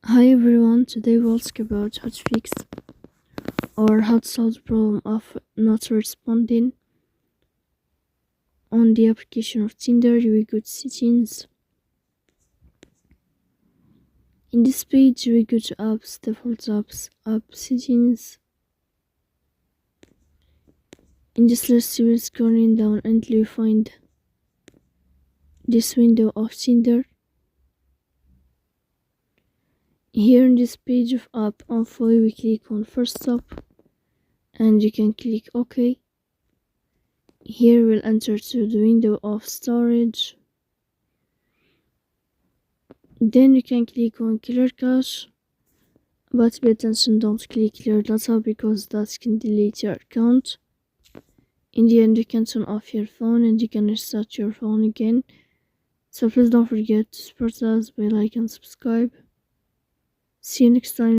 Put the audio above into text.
Hi everyone, today we'll talk about how to fix or how to solve the problem of not responding on the application of Tinder. We go to settings. In this page we go to apps, default apps, app settings. In this list you will scrolling down until you find this window of Tinder. Here in this page of app info we click on first stop and you can click OK. Here we'll enter to the window of storage. Then you can click on clear cache, but pay attention, don't click clear data because that can delete your account. In the end you can turn off your phone and you can restart your phone again. So please don't forget to support us by like and subscribe. See you next time.